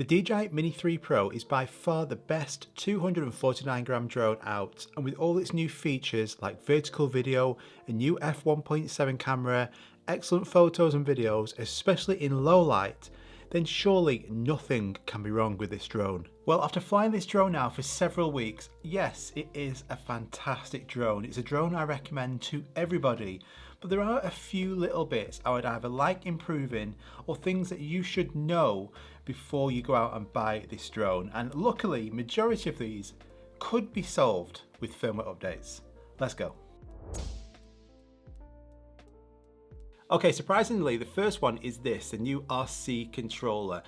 The DJI Mini 3 Pro is by far the best 249g drone out, and with all its new features like vertical video, a new f1.7 camera, excellent photos and videos, especially in low light, then surely nothing can be wrong with this drone. Well, after flying this drone now for several weeks, yes, it is a fantastic drone. It's a drone I recommend to everybody, but there are a few little bits I would either like improving or things that you should know before you go out and buy this drone. And luckily, majority of these could be solved with firmware updates. Let's go. Okay, surprisingly, the first one is this, the new RC controller.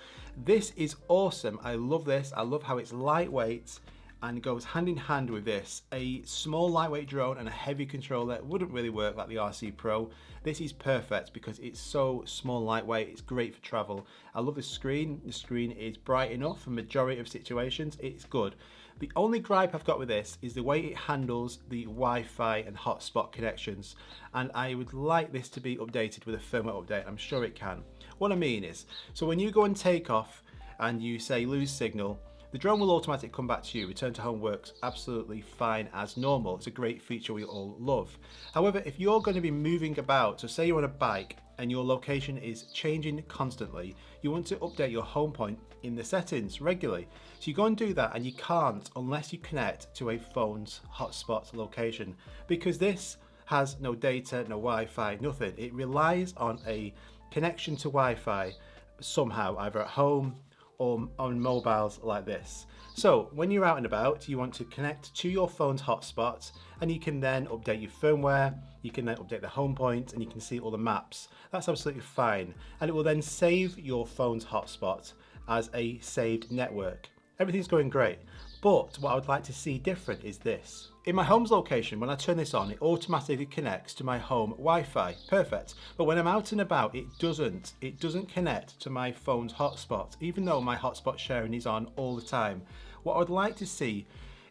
This is awesome. I love this. I love how it's lightweight and it goes hand in hand with this. A small lightweight drone and a heavy controller wouldn't really work like the RC Pro. This is perfect because it's so small and lightweight. It's great for travel. I love the screen. The screen is bright enough for majority of situations. It's good. The only gripe I've got with this is the way it handles the Wi-Fi and hotspot connections, and I would like this to be updated with a firmware update. I'm sure it can. What I mean is, so when you go and take off and you say lose signal, the drone will automatically come back to you. Return to home works absolutely fine as normal. It's a great feature we all love. However, if you're going to be moving about, so say you're on a bike and your location is changing constantly, you want to update your home point in the settings regularly. So you go and do that, and you can't unless you connect to a phone's hotspot location, because this has no data, no Wi-Fi, nothing. It relies on a connection to Wi-Fi somehow, either at home or on mobiles like this. So when you're out and about, you want to connect to your phone's hotspot, and you can then update your firmware, you can then update the home point, and you can see all the maps. That's absolutely fine. And it will then save your phone's hotspot as a saved network. Everything's going great. But what I would like to see different is this. In my home's location, when I turn this on, it automatically connects to my home Wi-Fi. Perfect. But when I'm out and about, it doesn't. It doesn't connect to my phone's hotspot, even though my hotspot sharing is on all the time. What I would like to see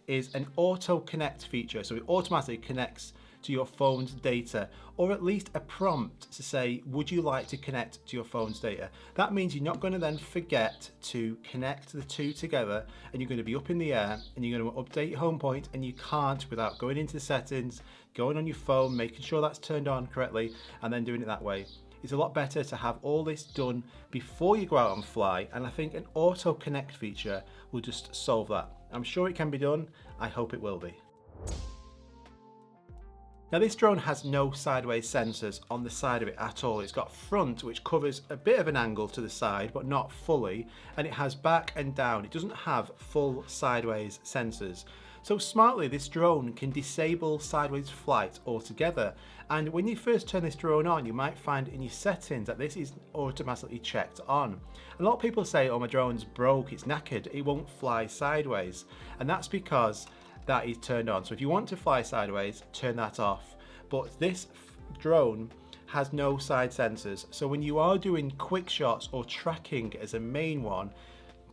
is an auto connect feature, so it automatically connects to your phone's data, or at least a prompt to say, would you like to connect to your phone's data? That means you're not going to then forget to connect the two together, and you're going to be up in the air and you're going to update your home point, and you can't without going into the settings, going on your phone, making sure that's turned on correctly, and then doing it that way. It's a lot better to have all this done before you go out and fly, and I think an auto connect feature will just solve that. I'm sure it can be done. I hope it will be. Now, this drone has no sideways sensors on the side of it at all. It's got front, which covers a bit of an angle to the side, but not fully, and it has back and down. It doesn't have full sideways sensors. So smartly, this drone can disable sideways flight altogether. And when you first turn this drone on, you might find in your settings that this is automatically checked on. A lot of people say, oh, my drone's broke, it's knackered, it won't fly sideways. And that's because that is turned on. So if you want to fly sideways, turn that off. But this drone has no side sensors. So when you are doing quick shots or tracking as a main one,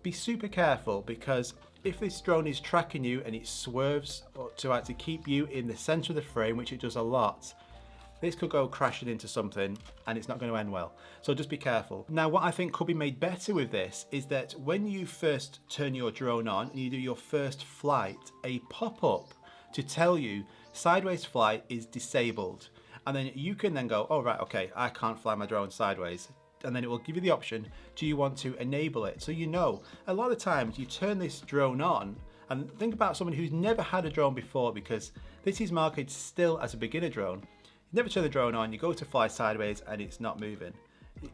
be super careful, because if this drone is tracking you and it swerves to actually keep you in the center of the frame, which it does a lot, this could go crashing into something and it's not going to end well. So just be careful. Now, what I think could be made better with this is that when you first turn your drone on and you do your first flight, a pop-up to tell you sideways flight is disabled. And then you can then go, oh right, okay, I can't fly my drone sideways. And then it will give you the option, do you want to enable it? So you know, a lot of times you turn this drone on, and think about someone who's never had a drone before, because this is marketed still as a beginner drone. You never turn the drone on, you go to fly sideways and it's not moving.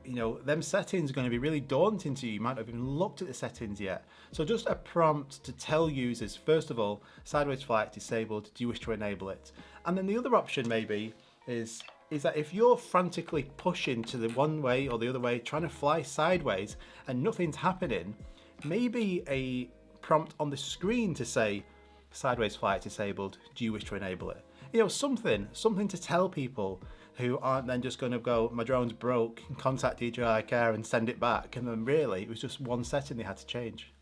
You know, them settings are going to be really daunting to you. You might not have even looked at the settings yet. So just a prompt to tell users, first of all, sideways flight disabled, do you wish to enable it? And then the other option maybe is that if you're frantically pushing to the one way or the other way, trying to fly sideways and nothing's happening, maybe a prompt on the screen to say, sideways flight disabled, do you wish to enable it? You know, something to tell people who aren't then just going to go, my drone's broke, contact DJI Care and send it back. And then really, it was just one setting they had to change.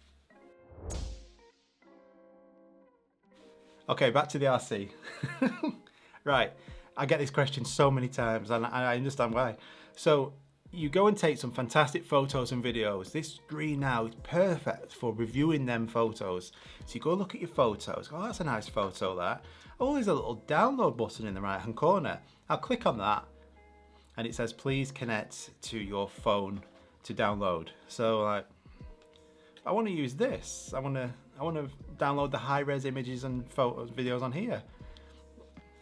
Okay, back to the RC. Right, I get this question so many times and I understand why. So you go and take some fantastic photos and videos. This screen now is perfect for reviewing them photos. So you go look at your photos, oh, that's a nice photo that. Oh, there's a little download button in the right hand corner. I'll click on that and it says, please connect to your phone to download. So like, I want to use this. I want to download the high-res images and photos, videos on here.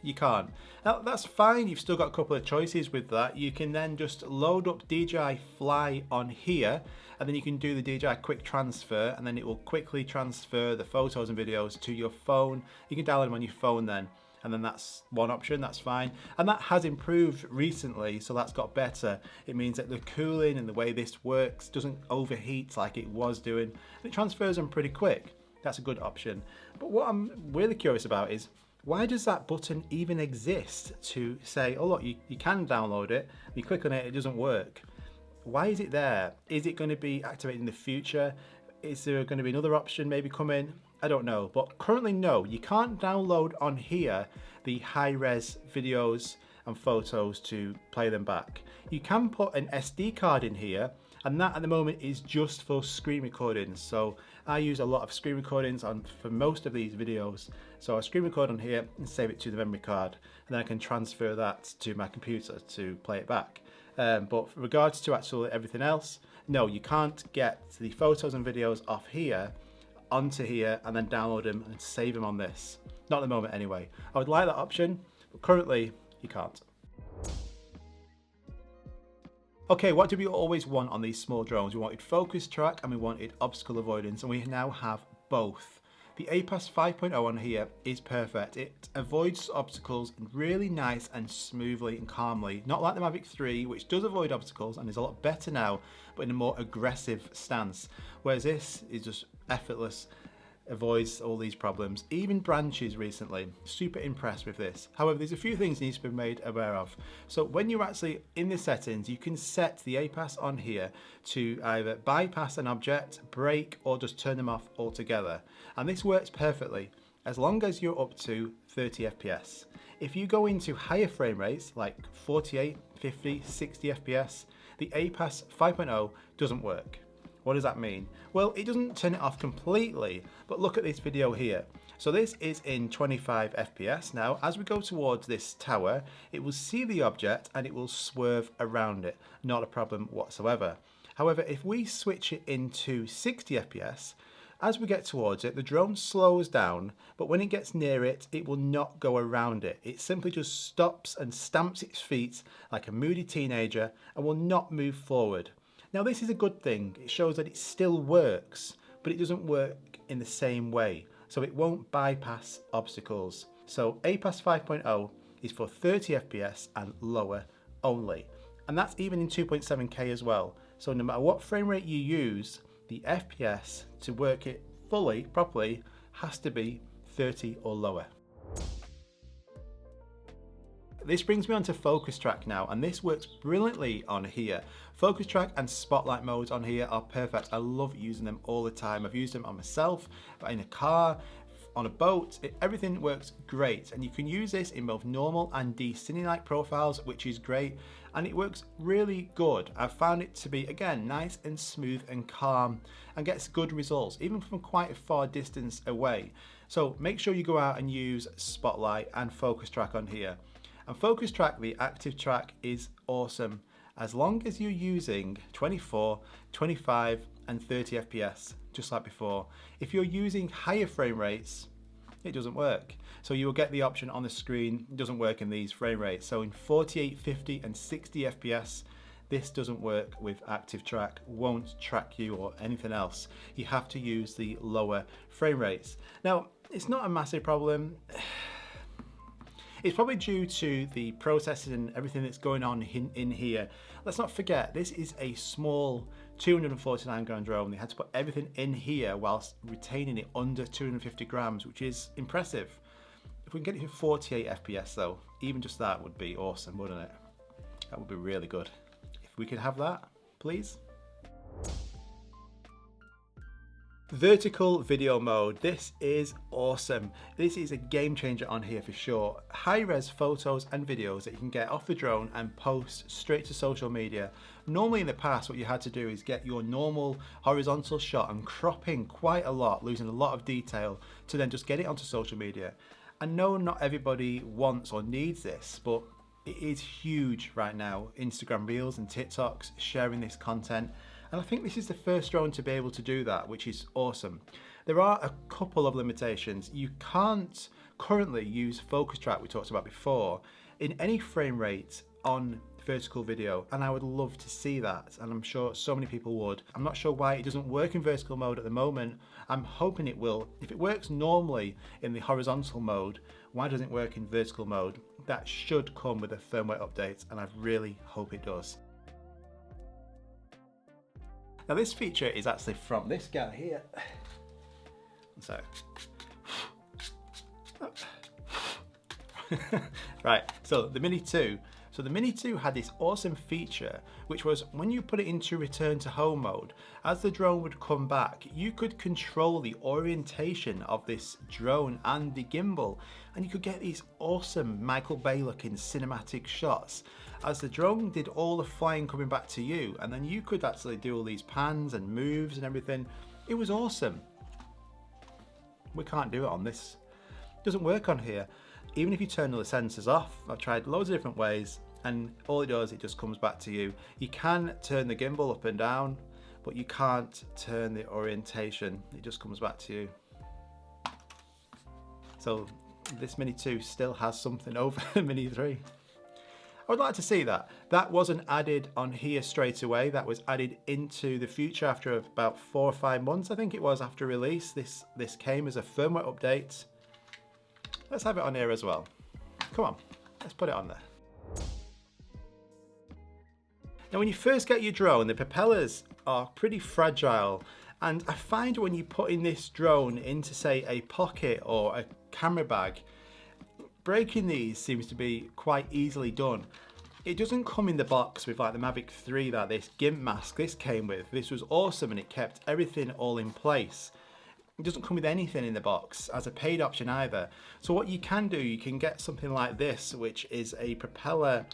You can't. Now that's fine, you've still got a couple of choices with that. You can then just load up DJI Fly on here, and then you can do the DJI quick transfer, and then it will quickly transfer the photos and videos to your phone. You can download them on your phone then, and then that's one option, that's fine. And that has improved recently, so that's got better. It means that the cooling and the way this works doesn't overheat like it was doing, and it transfers them pretty quick. That's a good option. But what I'm really curious about is, why does that button even exist to say, oh look, you can download it, you click on it, it doesn't work. Why is it there? Is it going to be activated in the future? Is there going to be another option maybe coming? I don't know, but currently no, you can't download on here the high-res videos and photos to play them back. You can put an SD card in here, and that at the moment is just for screen recordings. So I use a lot of screen recordings for most of these videos. So I screen record on here and save it to the memory card, and then I can transfer that to my computer to play it back. But with regards to actually everything else, no, you can't get the photos and videos off here onto here and then download them and save them on this. Not at the moment anyway. I would like that option, but currently you can't. Okay, what do we always want on these small drones? We wanted focus track and we wanted obstacle avoidance, and we now have both. The APAS 5.0 on here is perfect. It avoids obstacles really nice and smoothly and calmly. Not like the Mavic 3, which does avoid obstacles and is a lot better now, but in a more aggressive stance. Whereas this is just effortless, avoids all these problems. Even branches recently, super impressed with this. However, there's a few things need to be made aware of. So when you're actually in the settings, you can set the APAS on here to either bypass an object, brake, or just turn them off altogether. And this works perfectly as long as you're up to 30 FPS. If you go into higher frame rates like 48, 50, 60 FPS, the APAS 5.0 doesn't work. What does that mean? Well, it doesn't turn it off completely, but look at this video here. So this is in 25 FPS. Now, as we go towards this tower, it will see the object and it will swerve around it. Not a problem whatsoever. However, if we switch it into 60 FPS, as we get towards it, the drone slows down, but when it gets near it, it will not go around it. It simply just stops and stamps its feet like a moody teenager and will not move forward. Now this is a good thing, it shows that it still works, but it doesn't work in the same way, so it won't bypass obstacles. So APAS 5.0 is for 30 FPS and lower only, and that's even in 2.7K as well. So no matter what frame rate you use, the FPS to work it fully, properly, has to be 30 or lower. This brings me on to focus track now, and this works brilliantly on here. Focus track and spotlight modes on here are perfect. I love using them all the time. I've used them on myself, in a car, on a boat. Everything works great, and you can use this in both normal and de-cine light profiles, which is great, and it works really good. I've found it to be, again, nice and smooth and calm and gets good results, even from quite a far distance away. So make sure you go out and use spotlight and focus track on here. And focus track, the active track, is awesome as long as you're using 24, 25 and 30 FPS, just like before. If you're using higher frame rates, it doesn't work. So you will get the option on the screen, it doesn't work in these frame rates. So in 48, 50 and 60 FPS, this doesn't work with active track, won't track you or anything else. You have to use the lower frame rates. Now, it's not a massive problem. It's probably due to the processing and everything that's going on in here. Let's not forget, this is a small 249 gram drone. They had to put everything in here whilst retaining it under 250 grams, which is impressive. If we can get it to 48 FPS though, even just that would be awesome, wouldn't it? That would be really good. If we could have that, please. Vertical video mode. This is awesome. This is a game changer on here for sure. High-res photos and videos that you can get off the drone and post straight to social media. Normally in the past, what you had to do is get your normal horizontal shot and crop in quite a lot, losing a lot of detail, to then just get it onto social media. I know not everybody wants or needs this, but it is huge right now. Instagram Reels and TikToks sharing this content. And I think this is the first drone to be able to do that, which is awesome. There are a couple of limitations. You can't currently use focus track, we talked about before, in any frame rate on vertical video, and I would love to see that, and I'm sure so many people would. I'm not sure why it doesn't work in vertical mode at the moment. I'm hoping it will. If it works normally in the horizontal mode, why doesn't it work in vertical mode? That should come with a firmware update, and I really hope it does. Now this feature is actually from this guy here. So, right, so the Mini 2. So the Mini 2 had this awesome feature, which was when you put it into return to home mode, as the drone would come back, you could control the orientation of this drone and the gimbal, and you could get these awesome Michael Bay looking cinematic shots as the drone did all the flying coming back to you, and then you could actually do all these pans and moves and everything. It was awesome. We can't do it on this. It doesn't work on here. Even if you turn all the sensors off, I've tried loads of different ways, and all it does, it just comes back to you. You can turn the gimbal up and down, but you can't turn the orientation. It just comes back to you. So this Mini 2 still has something over the Mini 3. I would like to see that. That wasn't added on here straight away. That was added into the future after about 4 or 5 months, I think it was, after release. This came as a firmware update. Let's have it on here as well. Come on, let's put it on there. Now when you first get your drone, the propellers are pretty fragile, and I find when you put in this drone into, say, a pocket or a camera bag, breaking these seems to be quite easily done. It doesn't come in the box with like the Mavic 3 that this GIMP mask this came with. This was awesome and it kept everything all in place. It doesn't come with anything in the box as a paid option either. So what you can do, you can get something like this, which is a propeller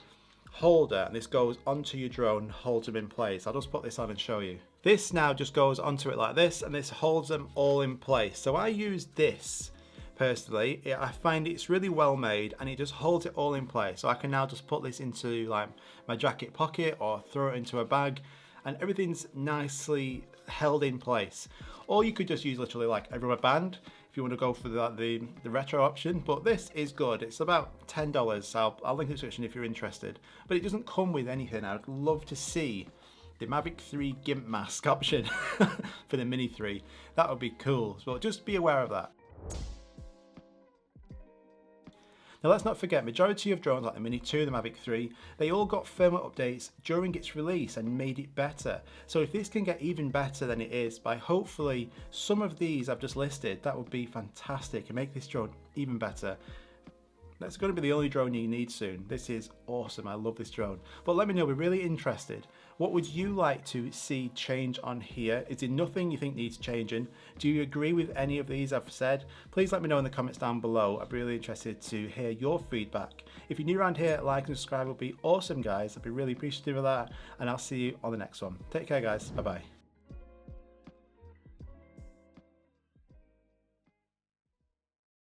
holder, and this goes onto your drone, holds them in place. I'll just put this on and show you. This now just goes onto it like this, and this holds them all in place. So I use this personally. I find it's really well made, and it just holds it all in place. So I can now just put this into like my jacket pocket or throw it into a bag, and everything's nicely held in place. Or you could just use literally like a rubber band if you want to go for the retro option, but this is good. It's about $10, so I'll link the description if you're interested. But it doesn't come with anything. I would love to see the Mavic 3 GIMP mask option for the Mini 3. That would be cool, so just be aware of that. Now let's not forget, majority of drones like the Mini 2, the Mavic 3, they all got firmware updates during its release and made it better. So if this can get even better than it is by hopefully some of these I've just listed, that would be fantastic and make this drone even better. That's going to be the only drone you need soon. This is awesome. I love this drone. But let me know, we're really interested. What would you like to see change on here? Is there nothing you think needs changing? Do you agree with any of these I've said? Please let me know in the comments down below. I'd be really interested to hear your feedback. If you're new around here, like and subscribe would be awesome, guys. I'd be really appreciative of that. And I'll see you on the next one. Take care, guys. Bye-bye.